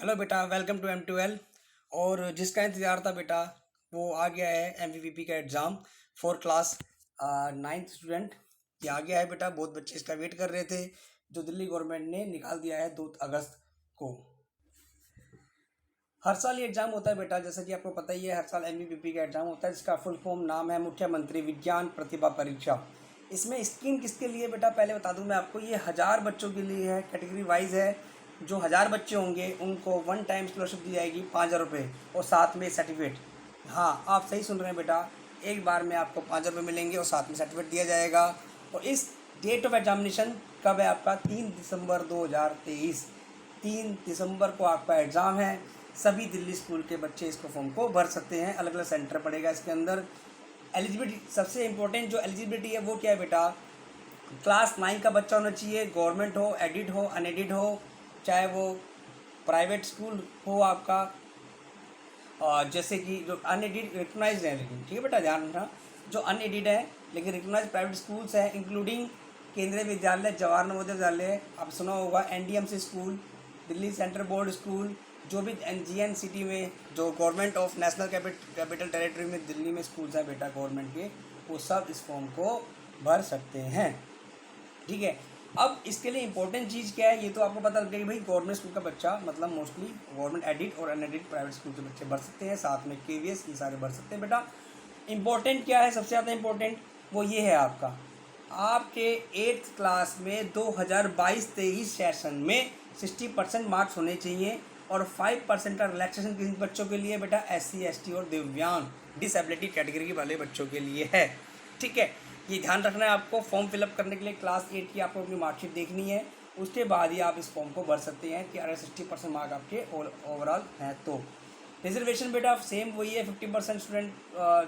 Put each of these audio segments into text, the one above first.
Hello बेटा, welcome to M12। और जिसका इंतज़ार था बेटा वो आ गया है MPPP का exam for class 9th student. ये आ गया है बेटा। बहुत बच्चे इसका वेट कर रहे थे, जो दिल्ली गवर्नमेंट ने निकाल दिया है 2 अगस्त को। हर साल ये एग्ज़ाम होता है बेटा, जैसा कि आपको पता ही है। हर साल MPPP का एग्ज़ाम होता है, जिसका फुल फॉर्म नाम है मुख्यमंत्री विज्ञान प्रतिभा परीक्षा। इसमें स्कीम किसके लिए बेटा, पहले बता दूं मैं आपको। ये 1000 बच्चों के लिए है, कैटेगरी वाइज है। जो 1000 बच्चे होंगे उनको वन टाइम स्कॉलरशिप दी जाएगी 5000 रुपये, और साथ में सर्टिफिकेट। हाँ, आप सही सुन रहे हैं बेटा, एक बार में आपको 5000 रुपये मिलेंगे और साथ में सर्टिफिकेट दिया जाएगा। और इस डेट ऑफ एग्जामिनेशन कब है आपका? 3 दिसंबर 2023। 3 दिसंबर को आपका एग्ज़ाम है। सभी दिल्ली स्कूल के बच्चे इसको फॉर्म को भर सकते हैं। अलग अलग सेंटर पड़ेगा इसके अंदर। एलिजिबिलिटी, सबसे इम्पोर्टेंट जो एलिजिबिलिटी है वो क्या है बेटा, क्लास 9 का बच्चा होना चाहिए। गवर्नमेंट हो, एडिड हो, अनएडिड हो, चाहे वो प्राइवेट स्कूल हो आपका, जैसे कि जो अनएडिड रिकग्नाइज है। लेकिन ठीक है बेटा, ध्यान रखना, जो अनएडिड है लेकिन रिकग्नाइज प्राइवेट स्कूल्स हैं, इंक्लूडिंग केंद्रीय विद्यालय, जवाहर नवोदय विद्यालय, आप सुना होगा, NDMC school, Delhi central board school, जो भी NGN सिटी में, जो government of national capital territory में दिल्ली में स्कूल्स हैं बेटा गवर्नमेंट के, वो सब इस फॉर्म को भर सकते हैं। ठीक है। अब इसके लिए इंपॉर्टेंट चीज़ क्या है, ये तो आपको पता लग गई भाई। गवर्नमेंट स्कूल का बच्चा, मतलब मोस्टली गवर्नमेंट एडिड और अनएडिड प्राइवेट स्कूल के बच्चे भर सकते हैं, साथ में KVS, ये सारे भर सकते हैं बेटा। इंपॉर्टेंट क्या है, सबसे ज़्यादा इंपॉर्टेंट वो ये है आपका, आपके 8th क्लास में 2022-23 सेशन में 60% मार्क्स होने चाहिए। और 5% का रिलैक्सेशन किन बच्चों के लिए बेटा? SC ST और दिव्यांग डिसेबिलिटी कैटेगरी वाले बच्चों के लिए है। ठीक है, ये ध्यान रखना है आपको। फॉर्म फिलअप करने के लिए क्लास 8 की आपको अपनी मार्कशीट देखनी है, उसके बाद ही आप इस फॉर्म को भर सकते हैं कि अगर 60% मार्क आपके ओवरऑल हैं तो। रिजर्वेशन बेटा सेम वही है, 50% स्टूडेंट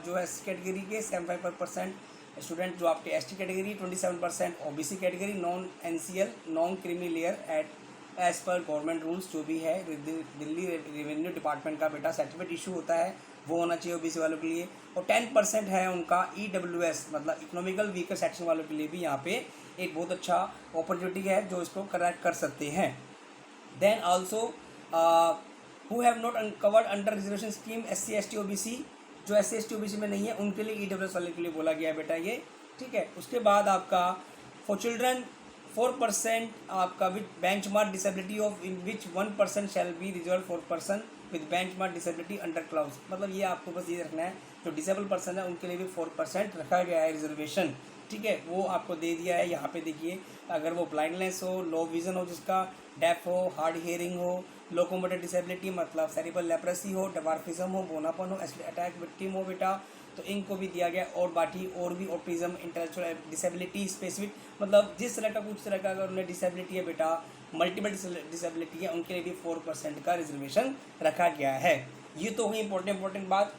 जो है SC कैटेगरी के, 75% स्टूडेंट जो आपके ST category, 27% OBC category, non NCL non creamy layer at as per government rules जो भी है। दिल्ली रेवेन्यू डिपार्टमेंट का बेटा सर्टिफिकेट इशू होता है, वो होना चाहिए OBC वालों के लिए। और 10% है उनका EWS, मतलब इकोनॉमिकल वीकर सेक्शन वालों के लिए भी यहाँ पे एक बहुत अच्छा अपॉर्चुनिटी है, जो इसको करेक्ट कर सकते हैं। Then also who have not covered under reservation scheme SC ST OBC, जो SC ST OBC में नहीं है उनके लिए EWS वाले के लिए बोला गया है बेटा ये। ठीक है। उसके बाद आपका फॉर चिल्ड्रन 4% आपका with benchmark disability of in which 1% shall be reserve for person with benchmark disability under clause. मतलब ये आपको बस ये रखना है, जो डिसेबल पर्सन है उनके लिए भी 4% रखा गया है रिजर्वेशन। ठीक है, वो आपको दे दिया है यहाँ पे। देखिए, अगर वो ब्लाइंडनेस हो, लो विजन हो, जिसका डेफ हो, हार्ड हियरिंग हो, लोकोमोटर डिसेबिलिटी मतलब सेरिब्रल लेप्रेसी हो, डवार्फिज्म हो, बोनापन हो, अटैक विक्टिम हो बेटा, तो इनको भी दिया गया। और बाकी और भी ऑटिज्म, इंटेलेक्चुअल डिसेबिलिटी स्पेसिफिक, मतलब जिस तरह का कुछ तरह का अगर उन्हें डिसेबिलिटी है बेटा, मल्टीपल डिसेबिलिटी है, उनके लिए भी 4% का रिजर्वेशन रखा गया है। ये तो हुई इंपॉर्टेंट बात।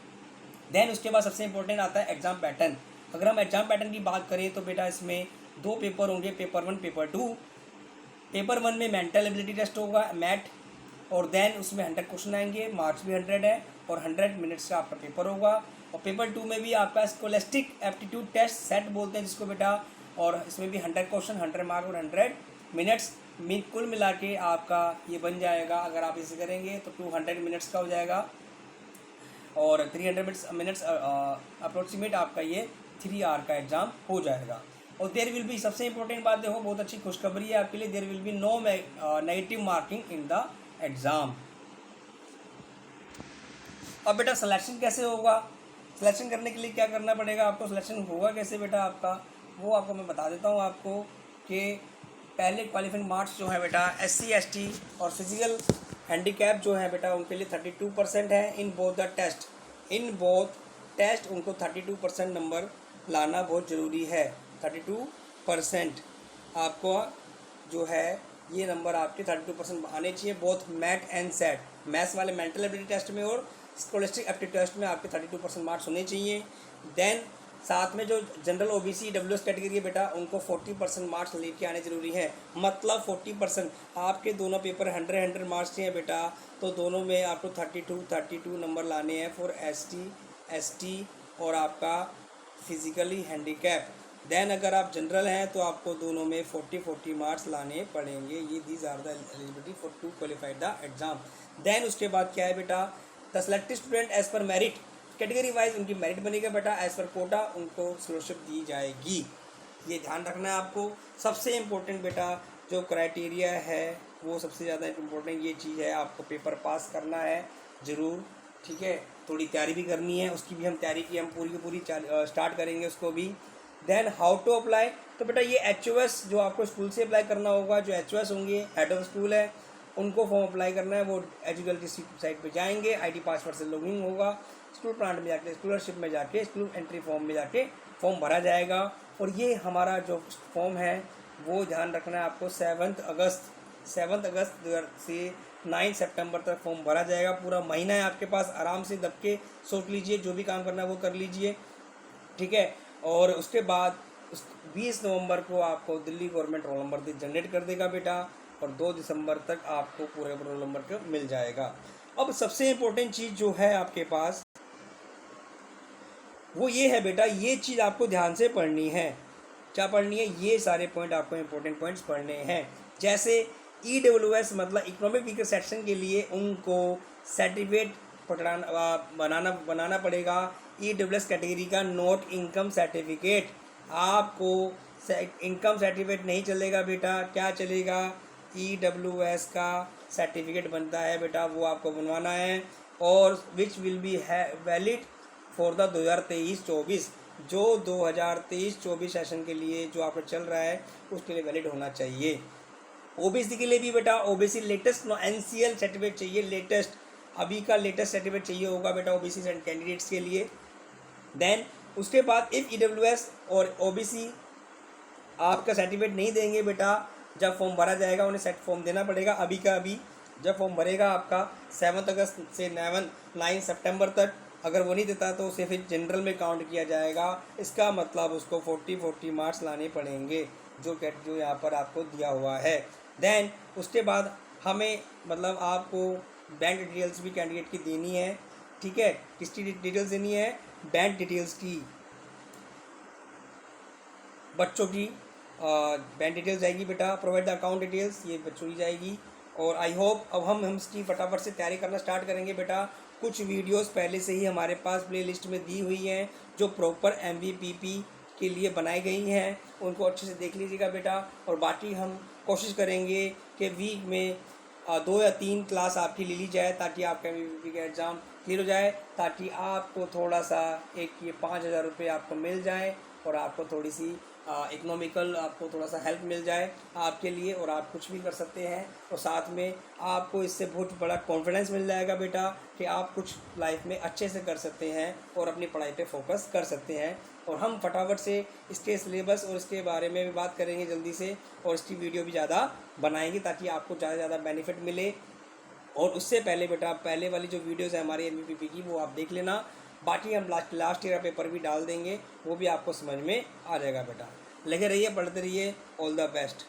देन उसके बाद सबसे इंपॉर्टेंट आता है एग्जाम पैटर्न। अगर हम एग्जाम पैटर्न की बात करें तो बेटा इसमें 2 पेपर होंगे, पेपर 1 पेपर 2। पेपर 1 में मेंटल एबिलिटी टेस्ट होगा, मैथ, और देन उसमें 100 क्वेश्चन आएंगे, मार्क्स भी 100 है, और 100 मिनट्स का आपका पेपर होगा। और पेपर 2 में भी आपका स्कोलेस्टिक एप्टीट्यूड टेस्ट, सेट बोलते हैं जिसको बेटा, और इसमें भी 100 क्वेश्चन, 100 मार्क और 100 मिनट्स। कुल मिला के आपका ये बन जाएगा, अगर आप इसे करेंगे तो 200 मिनट्स का हो जाएगा, और 300 मिनट्स अप्रोक्सीमेट आपका ये 3 आवर का एग्ज़ाम हो जाएगा। और देयर विल बी, सबसे इंपॉर्टेंट बात देखो, बहुत अच्छी खुशखबरी है आपके लिए, there will be no negative marking in the exam. अब बेटा सिलेक्शन कैसे होगा? सिलेक्शन करने के लिए क्या करना पड़ेगा आपको? सिलेक्शन होगा कैसे बेटा आपका, वो आपको मैं बता देता हूँ आपको, कि पहले क्वालिफाइंग मार्क्स जो है बेटा SC ST और फिजिकल हैंडीकैप जो है बेटा उनके लिए 32% है in both the test. In both test उनको 32% नंबर लाना बहुत ज़रूरी है। 32% आपको जो है ये नंबर आपके 32% आने चाहिए, both math and set. Maths वाले मेंटल एबिलिटी टेस्ट में और स्कोलेस्टिक एप्टीट्यूड टेस्ट में आपके 32% मार्क्स होने चाहिए। देन साथ में जो जनरल OBC WS कैटेगरी है बेटा, उनको 40% मार्क्स लेके आने जरूरी है। मतलब 40%, आपके दोनों पेपर 100 मार्क्स के हैं बेटा, तो दोनों में आपको 32 नंबर लाने हैं फॉर ST ST और आपका फिजिकली हैंडीकैप। देन अगर आप जनरल हैं तो आपको दोनों में 40 मार्क्स लाने पड़ेंगे। ये these are the eligibility for to qualified the exam. Then उसके बाद क्या है बेटा, the selected student as per merit, category wise उनकी मेरिट बनेगा बेटा, एज पर कोटा उनको स्कॉलरशिप दी जाएगी। ये ध्यान रखना है आपको। सबसे इम्पोर्टेंट बेटा जो क्राइटेरिया है वो सबसे ज़्यादा इम्पोर्टेंट ये चीज़ है, आपको पेपर पास करना है ज़रूर, ठीक है। थोड़ी तैयारी भी करनी है, उसकी भी हम तैयारी की हम पूरी की पूरी स्टार्ट करेंगे उसको भी। देन हाउ टू अप्लाई, तो बेटा ये HOS जो आपको स्कूल से अप्लाई करना होगा, जो HOS होंगे हेड ऑफ स्कूल है उनको फॉर्म अप्लाई करना है। वो एजुकेशन की साइट पे जाएंगे, ID पासवर्ड से लॉगिन होगा, स्कूल प्लांट में जाके स्कॉलरशिप में जाके स्कूल एंट्री फॉर्म में जाके फॉर्म भरा जाएगा। और ये हमारा जो फॉर्म है वो ध्यान रखना है आपको 7 अगस्त से 9 सितंबर तक फॉर्म भरा जाएगा। पूरा महीना है आपके पास, आराम से दब के सोच लीजिए, जो भी काम करना है वो कर लीजिए, ठीक है। और उसके बाद 20 नवंबर को आपको Delhi government roll number generate कर देगा बेटा, और 2 दिसंबर तक आपको पूरे रोल नंबर का मिल जाएगा। अब सबसे इम्पोर्टेंट चीज़ जो है आपके पास वो ये है बेटा, ये चीज़ आपको ध्यान से पढ़नी है। क्या पढ़नी है? ये सारे पॉइंट आपको इम्पोर्टेंट पॉइंट्स पढ़ने हैं। जैसे EWS मतलब इकोनॉमिक वीकर सेक्शन के लिए उनको सर्टिफिकेट बनाना पड़ेगा। EWS कैटेगरी का नॉट इनकम सर्टिफिकेट, आपको इनकम सर्टिफिकेट नहीं चलेगा बेटा, क्या चलेगा? EWS का सर्टिफिकेट बनता है बेटा, वो आपको बनवाना है। और which will be valid for the 2023-24, जो 2023-24 सेशन के लिए जो आपका चल रहा है उसके लिए वैलिड होना चाहिए। OBC के लिए भी बेटा OBC लेटेस्ट NCL सर्टिफिकेट चाहिए, लेटेस्ट अभी का लेटेस्ट सर्टिफिकेट चाहिए होगा बेटा OBC कैंडिडेट्स के लिए। देन उसके बाद इफ़ EWS और OBC आपका सर्टिफिकेट नहीं देंगे बेटा, जब फॉर्म भरा जाएगा उन्हें सेट फॉर्म देना पड़ेगा। अभी का अभी जब फॉर्म भरेगा आपका 7 अगस्त से 9 सितंबर तक, अगर वो नहीं देता तो उसे फिर जनरल में काउंट किया जाएगा। इसका मतलब उसको 40 मार्क्स लाने पड़ेंगे जो यहाँ पर आपको दिया हुआ है। देन उसके बाद हमें मतलब आपको बैंक डिटेल्स भी कैंडिडेट की देनी है, ठीक है। किसकी डिटेल्स देनी है? बैंक डिटेल्स की, बच्चों की बैंक डिटेल्स जाएगी बेटा। प्रोवाइड द अकाउंट डिटेल्स, ये बच्चों की जाएगी। और आई होप अब हम इसकी फटाफट से तैयारी करना स्टार्ट करेंगे बेटा। कुछ वीडियोस पहले से ही हमारे पास प्लेलिस्ट में दी हुई हैं जो प्रॉपर MVPP के लिए बनाई गई हैं, उनको अच्छे से देख लीजिएगा बेटा। और बाकी हम कोशिश करेंगे कि वीक में 2 या 3 क्लास आपकी ले ली जाए ताकि आपका MVPP का एग्ज़ाम क्लियर हो जाए, ताकि आपको थोड़ा सा ये 5,000 रुपये आपको मिल जाए और आपको थोड़ी सी इकोनॉमिकल आपको थोड़ा सा हेल्प मिल जाए आपके लिए, और आप कुछ भी कर सकते हैं। और साथ में आपको इससे बहुत बड़ा कॉन्फिडेंस मिल जाएगा बेटा कि आप कुछ लाइफ में अच्छे से कर सकते हैं और अपनी पढ़ाई पे फोकस कर सकते हैं। और हम फटाफट से इसके सिलेबस और इसके बारे में भी बात करेंगे जल्दी से, और इसकी वीडियो भी ज़्यादा बनाएंगे ताकि आपको ज़्यादा बेनिफिट मिले। और उससे पहले बेटा पहले वाली जो वीडियोज़ है हमारी MVPP की वो आप देख लेना। बाकी हम लास्ट ईयर का पेपर भी डाल देंगे, वो भी आपको समझ में आ जाएगा बेटा। लगे रहिए, पढ़ते रहिए। All the best.